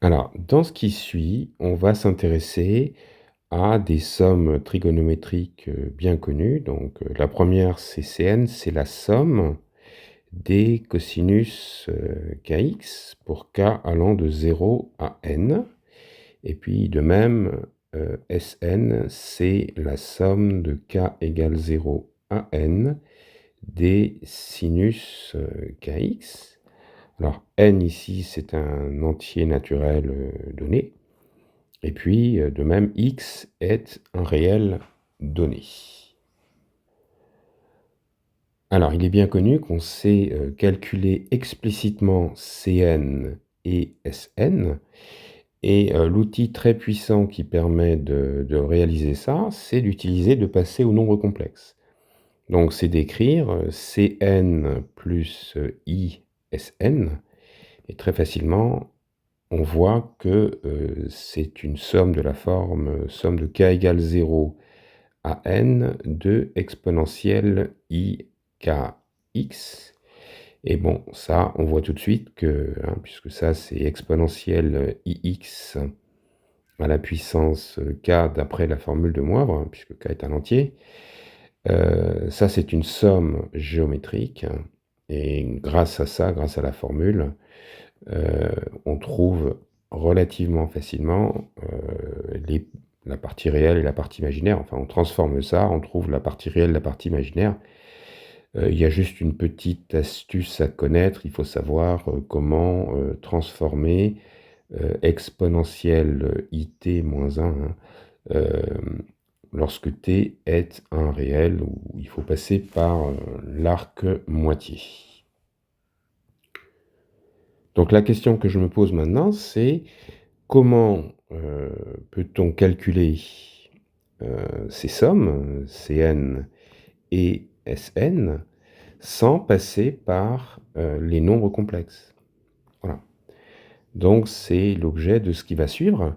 Alors, dans ce qui suit, on va s'intéresser à des sommes trigonométriques, bien connues. Donc, la première c'est Cn, c'est la somme des cosinus, kx pour k allant de 0 à n. Et puis de même, Sn, c'est la somme de k égale 0 à n des sinus, kx. Alors n ici, c'est un entier naturel, donné. Et puis, de même, x est un réel donné. Alors, il est bien connu qu'on sait calculer explicitement Cn et Sn. Et l'outil très puissant qui permet de réaliser ça, c'est de passer au nombre complexe. Donc, c'est d'écrire Cn plus ISN. Et très facilement, on voit que c'est une somme de la forme somme de k égale 0 à n de exponentielle ikx. Et bon, ça, on voit tout de suite que, puisque ça, c'est exponentielle ix à la puissance k d'après la formule de Moivre, puisque k est un entier, ça, c'est une somme géométrique. Et grâce à ça, grâce à la formule, on trouve relativement facilement la partie réelle et la partie imaginaire. Enfin, on transforme ça, on trouve la partie réelle, la partie imaginaire. Il y a juste une petite astuce à connaître. Il faut savoir comment transformer exponentielle it moins 1 lorsque t est un réel, où il faut passer par l'arc moitié. Donc la question que je me pose maintenant, c'est comment peut-on calculer ces sommes, Cn et Sn, sans passer par les nombres complexes? Voilà. Donc c'est l'objet de ce qui va suivre.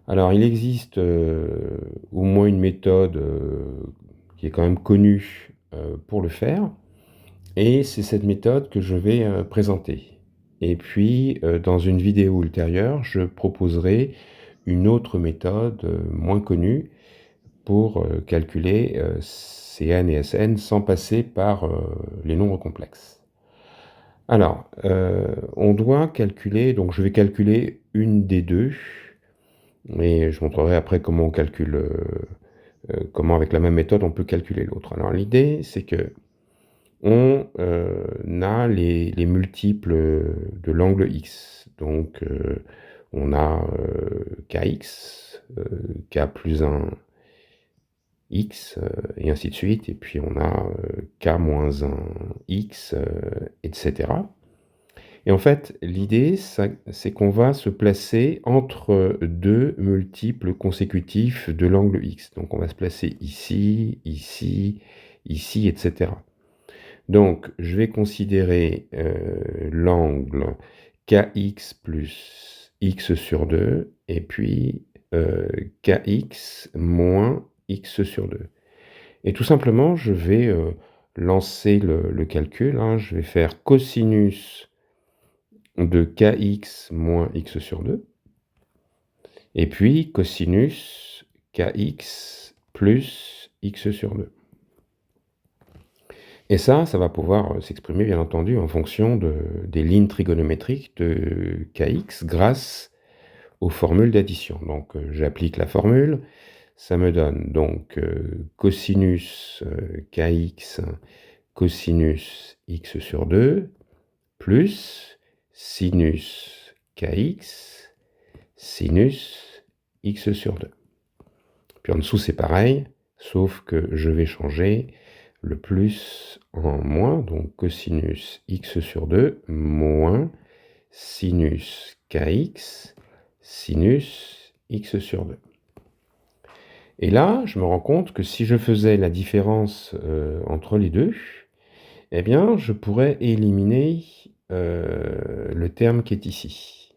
Alors il existe au moins une méthode qui est quand même connue pour le faire, et c'est cette méthode que je vais présenter. Et puis dans une vidéo ultérieure, je proposerai une autre méthode moins connue pour calculer Cn et Sn sans passer par les nombres complexes. Alors, on doit calculer, donc je vais calculer une des deux, et je montrerai après comment on calcule, comment avec la même méthode on peut calculer l'autre. Alors l'idée, c'est que on a les multiples de l'angle x. Donc on a kx, k plus 1 x, et ainsi de suite. Et puis on a k moins 1 x, etc. Et en fait, l'idée, c'est qu'on va se placer entre deux multiples consécutifs de l'angle x. Donc on va se placer ici, ici, ici, etc. Donc je vais considérer l'angle kx plus x sur 2, et puis kx moins x sur 2. Et tout simplement, je vais lancer le calcul. Je vais faire cosinus de kx moins x sur 2, et puis cosinus kx plus x sur 2. Et ça va pouvoir s'exprimer, bien entendu, en fonction des lignes trigonométriques de kx grâce aux formules d'addition. Donc j'applique la formule, ça me donne donc cosinus kx cosinus x sur 2 plus sinus kx sinus x sur 2. Puis en dessous, c'est pareil, sauf que je vais changer le plus en moins, donc cosinus x sur 2 moins sinus kx sinus x sur 2. Et là, je me rends compte que si je faisais la différence entre les deux, eh bien, je pourrais éliminer le terme qui est ici.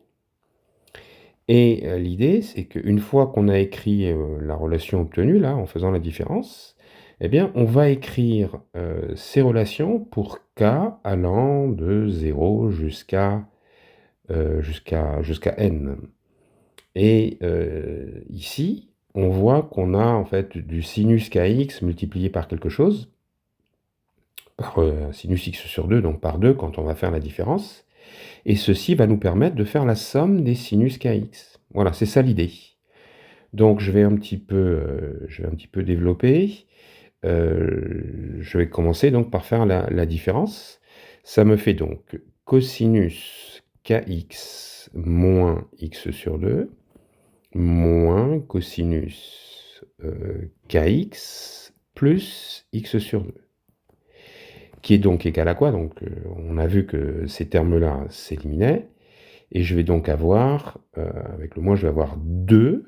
Et l'idée, c'est qu'une fois qu'on a écrit la relation obtenue, là, en faisant la différence, eh bien, on va écrire ces relations pour k allant de 0 jusqu'à n. Et ici, on voit qu'on a en fait du sinus kx multiplié par quelque chose, par sinus x sur 2, donc par 2 quand on va faire la différence. Et ceci va nous permettre de faire la somme des sinus kx. Voilà, c'est ça l'idée. Donc je vais un petit peu développer. Je vais commencer donc par faire la différence. Ça me fait donc cosinus kx moins x sur 2 moins cosinus kx plus x sur 2, qui est donc égal à quoi? Donc on a vu que ces termes-là s'éliminaient, et je vais donc avoir, avec le moins, je vais avoir 2,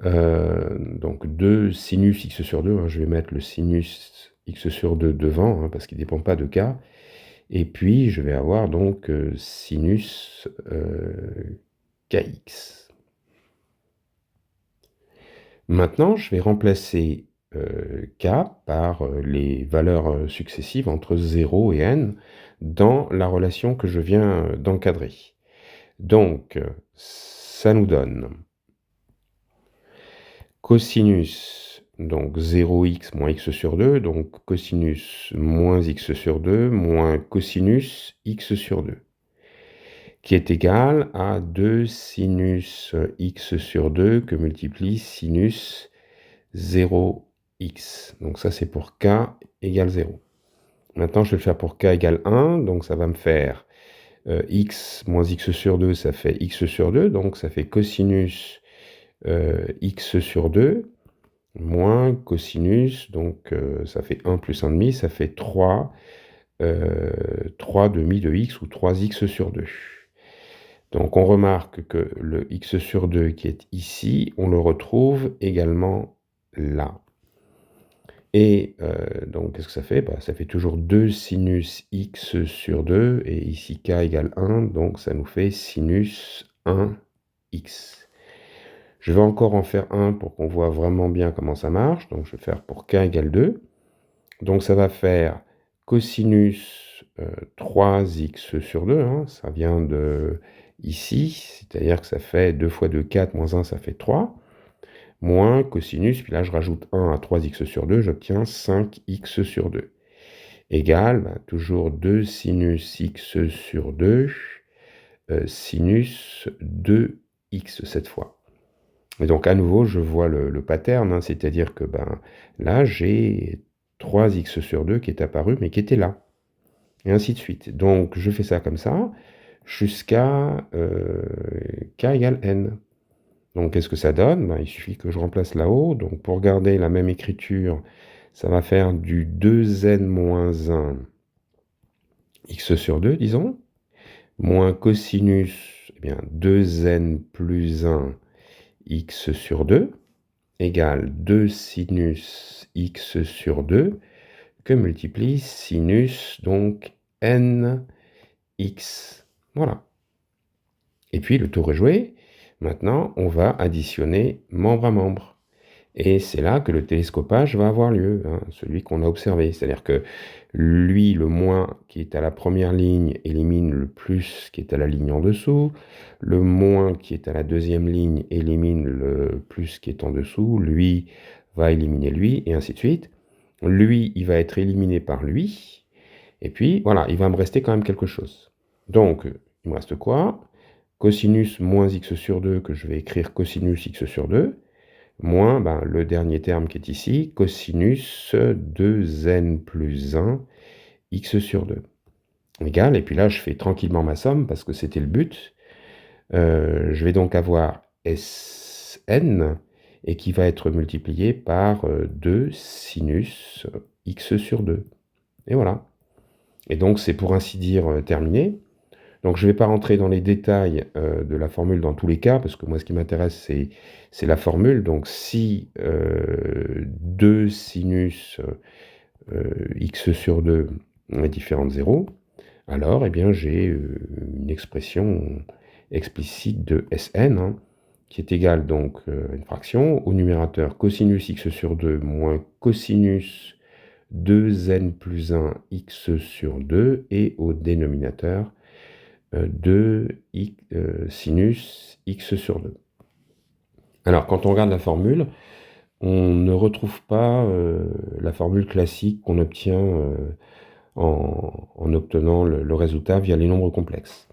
donc 2 sinus x sur 2, hein, je vais mettre le sinus x sur 2 devant, hein, parce qu'il ne dépend pas de k, et puis je vais avoir donc sinus kx. Maintenant, je vais remplacer k par les valeurs successives entre 0 et n dans la relation que je viens d'encadrer. Donc, ça nous donne cosinus, donc 0x moins x sur 2, donc cosinus moins x sur 2 moins cosinus x sur 2, qui est égal à 2 sinus x sur 2 que multiplie sinus 0x. Donc ça, c'est pour k égale 0. Maintenant, je vais le faire pour k égale 1, donc ça va me faire x moins x sur 2, ça fait x sur 2, donc ça fait cosinus x sur 2, moins cosinus, donc ça fait 1 plus 1,5, ça fait 3 demi de x, ou 3x sur 2. Donc on remarque que le x sur 2 qui est ici, on le retrouve également là. Et donc qu'est-ce que ça fait? Ça fait toujours 2 sinus x sur 2, et ici k égale 1, donc ça nous fait sinus 1x. Je vais encore en faire un pour qu'on voit vraiment bien comment ça marche. Donc je vais faire pour k égale 2. Donc ça va faire cosinus 3x sur 2, hein, ça vient de ici, c'est-à-dire que ça fait 2 fois 2, 4, moins 1, ça fait 3, moins cosinus, puis là je rajoute 1 à 3x sur 2, j'obtiens 5x sur 2, égale toujours 2 sinus x sur 2, sinus 2x cette fois. Et donc à nouveau, je vois le pattern, hein, c'est-à-dire que là, j'ai 3x sur 2 qui est apparu, mais qui était là. Et ainsi de suite. Donc je fais ça comme ça, jusqu'à k égale n. Donc qu'est-ce que ça donne? Il suffit que je remplace là-haut. Donc pour garder la même écriture, ça va faire du 2n moins 1 x sur 2, disons, moins cosinus, 2n plus 1 x sur 2, égale 2 sinus x sur 2, que multiplie sinus, donc n x. Voilà. Et puis le tour est joué. Maintenant, on va additionner membre à membre. Et c'est là que le télescopage va avoir lieu, hein, celui qu'on a observé. C'est-à-dire que lui, le moins qui est à la première ligne, élimine le plus qui est à la ligne en dessous. Le moins qui est à la deuxième ligne élimine le plus qui est en dessous. Lui va éliminer lui, et ainsi de suite. Lui, il va être éliminé par lui. Et puis, voilà, il va me rester quand même quelque chose. Donc, il me reste quoi? Cosinus moins x sur 2, que je vais écrire cosinus x sur 2, moins le dernier terme qui est ici, cosinus 2n plus 1 x sur 2, égal, et puis là je fais tranquillement ma somme parce que c'était le but. Je vais donc avoir Sn, et qui va être multiplié par 2 sinus x sur 2. Et voilà. Et donc c'est pour ainsi dire terminé. Donc je ne vais pas rentrer dans les détails de la formule dans tous les cas, parce que moi ce qui m'intéresse c'est la formule. Donc si 2 sinus x sur 2 est différent de 0, alors j'ai une expression explicite de Sn, hein, qui est égale donc à une fraction, au numérateur cosinus x sur 2 moins cosinus 2n plus 1 x sur 2, et au dénominateur de sinus x sur 2. Alors, quand on regarde la formule, on ne retrouve pas la formule classique qu'on obtient en obtenant le résultat via les nombres complexes.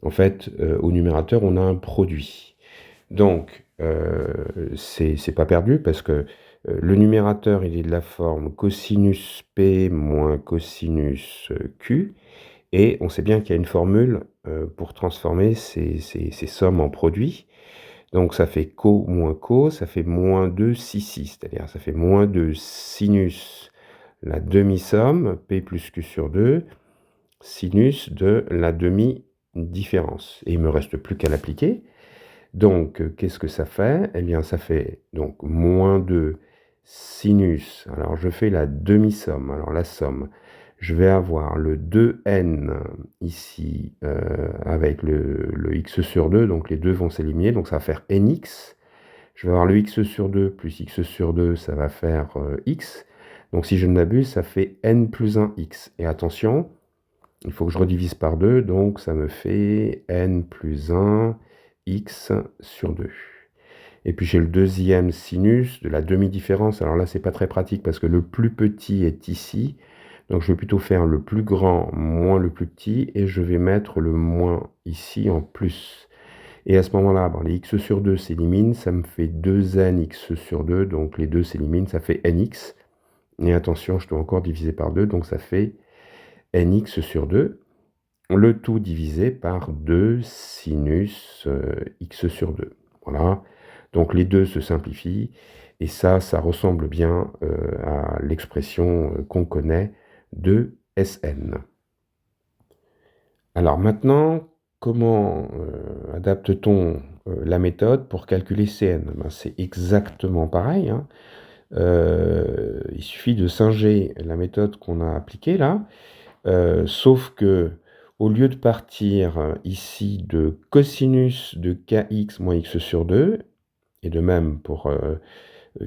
En fait, au numérateur, on a un produit. Donc, c'est pas perdu parce que le numérateur, il est de la forme cosinus P moins cosinus Q. Et on sait bien qu'il y a une formule pour transformer ces sommes en produits. Donc ça fait co moins co, ça fait moins 2 si, c'est-à-dire ça fait moins 2 sinus la demi-somme, P plus Q sur 2, sinus de la demi-différence. Et il ne me reste plus qu'à l'appliquer. Donc, qu'est-ce que ça fait? Eh bien, ça fait donc moins 2 sinus. Alors, je fais la demi-somme. Alors, la somme, je vais avoir le 2n ici avec le x sur 2. Donc, les deux vont s'éliminer. Donc, ça va faire nx. Je vais avoir le x sur 2 plus x sur 2, ça va faire x. Donc, si je ne m'abuse, ça fait n plus 1x. Et attention, il faut que je redivise par 2. Donc, ça me fait n plus 1 x sur 2. Et puis j'ai le deuxième sinus de la demi-différence. Alors là, c'est pas très pratique parce que le plus petit est ici. Donc je vais plutôt faire le plus grand moins le plus petit et je vais mettre le moins ici en plus. Et à ce moment-là, les x sur 2 s'éliminent, ça me fait 2n x sur 2, donc les deux s'éliminent, ça fait nx. Et attention, je dois encore diviser par 2, donc ça fait nx sur 2. Le tout divisé par 2 sinus x sur 2. Voilà. Donc les deux se simplifient. Et ça ressemble bien à l'expression qu'on connaît de Sn. Alors maintenant, comment adapte-t-on la méthode pour calculer Cn? C'est exactement pareil. Hein. Il suffit de singer la méthode qu'on a appliquée là. Sauf que, au lieu de partir ici de cosinus de kx moins x sur 2, et de même pour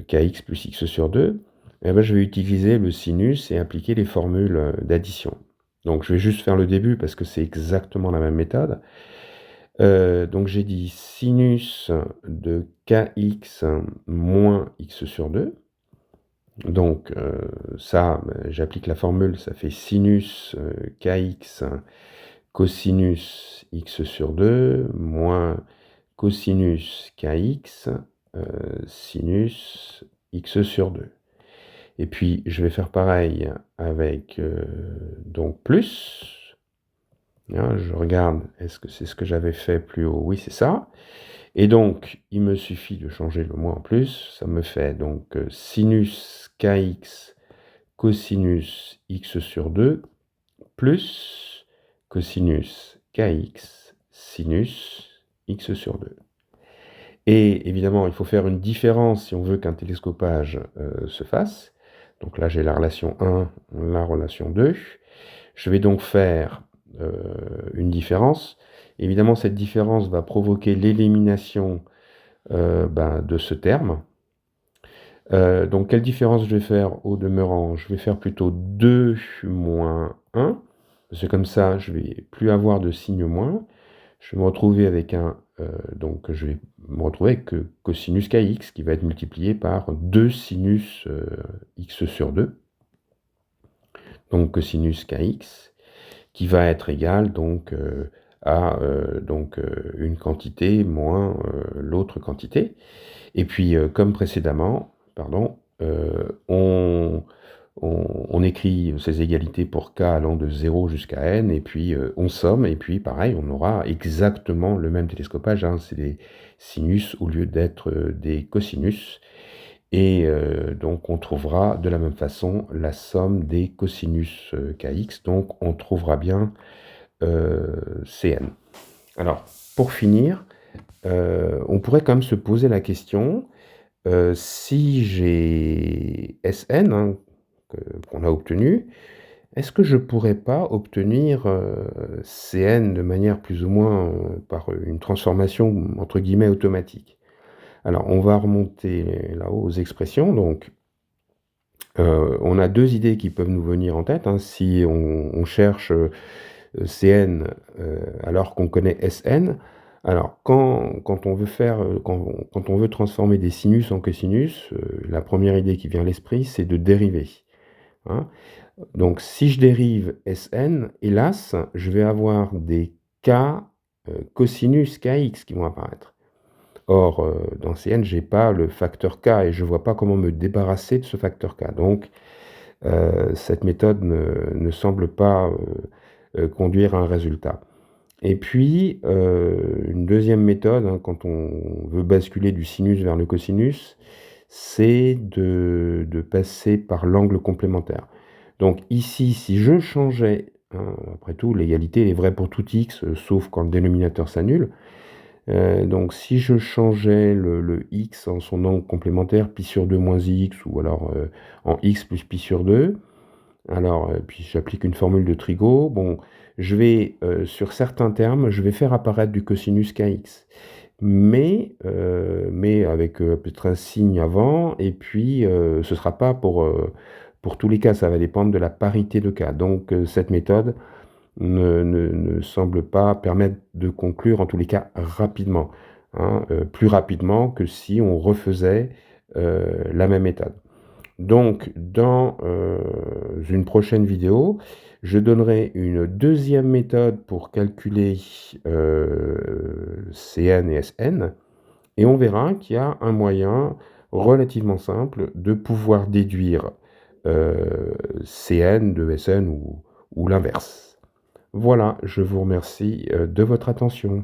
kx plus x sur 2, eh ben, je vais utiliser le sinus et appliquer les formules d'addition. Donc je vais juste faire le début parce que c'est exactement la même méthode. Donc j'ai dit sinus de kx moins x sur 2. Donc ça, j'applique la formule, ça fait sinus kx cosinus x sur 2 moins cosinus kx sinus x sur 2. Et puis je vais faire pareil avec donc plus. Hein, je regarde, est-ce que c'est ce que j'avais fait plus haut? Oui, c'est ça. Et donc, il me suffit de changer le moins en plus. Ça me fait donc sinus kx cosinus x sur 2 plus cosinus kx sinus x sur 2. Et évidemment, il faut faire une différence si on veut qu'un télescopage se fasse. Donc là, j'ai la relation 1, la relation 2. Je vais donc faire une différence. Évidemment, cette différence va provoquer l'élimination de ce terme. Donc, quelle différence je vais faire au demeurant? Je vais faire plutôt 2 moins 1. C'est comme ça, je ne vais plus avoir de signe moins. Je vais me retrouver avec donc je vais me retrouver avec cosinus kx qui va être multiplié par 2 sinus x sur 2. Donc cosinus kx qui va être égal donc à une quantité moins l'autre quantité. Et puis comme précédemment, on écrit ces égalités pour k allant de 0 jusqu'à n, et puis on somme, et puis pareil, on aura exactement le même télescopage, hein, c'est des sinus au lieu d'être des cosinus, et donc on trouvera de la même façon la somme des cosinus kx, donc on trouvera bien Cn. Alors, pour finir, on pourrait quand même se poser la question, si j'ai Sn, hein, qu'on a obtenu, est-ce que je ne pourrais pas obtenir Cn de manière plus ou moins par une transformation entre guillemets automatique? Alors, on va remonter là-haut aux expressions. Donc, on a deux idées qui peuvent nous venir en tête. Hein, si on cherche Cn, alors qu'on connaît Sn. Alors quand on veut quand on veut transformer des sinus en cosinus, la première idée qui vient à l'esprit, c'est de dériver, hein. Donc si je dérive Sn, hélas, je vais avoir des k, cosinus kx qui vont apparaître. Or, dans Cn, j'ai pas le facteur k et je vois pas comment me débarrasser de ce facteur k. Donc, cette méthode ne semble pas, conduire à un résultat. Et puis, une deuxième méthode, hein, quand on veut basculer du sinus vers le cosinus, c'est de passer par l'angle complémentaire. Donc ici, si je changeais, hein, après tout, l'égalité est vraie pour tout x, sauf quand le dénominateur s'annule. Donc si je changeais le x en son angle complémentaire, pi sur 2 moins x, ou alors en x plus pi sur 2, alors, puis j'applique une formule de trigo, bon, je vais, sur certains termes, je vais faire apparaître du cosinus kx. Mais avec peut-être un signe avant, et puis ce ne sera pas pour tous les cas, ça va dépendre de la parité de cas. Donc cette méthode ne semble pas permettre de conclure, en tous les cas rapidement, hein, plus rapidement que si on refaisait la même méthode. Donc, dans une prochaine vidéo, je donnerai une deuxième méthode pour calculer Cn et Sn, et on verra qu'il y a un moyen relativement simple de pouvoir déduire Cn de Sn ou l'inverse. Voilà, je vous remercie de votre attention.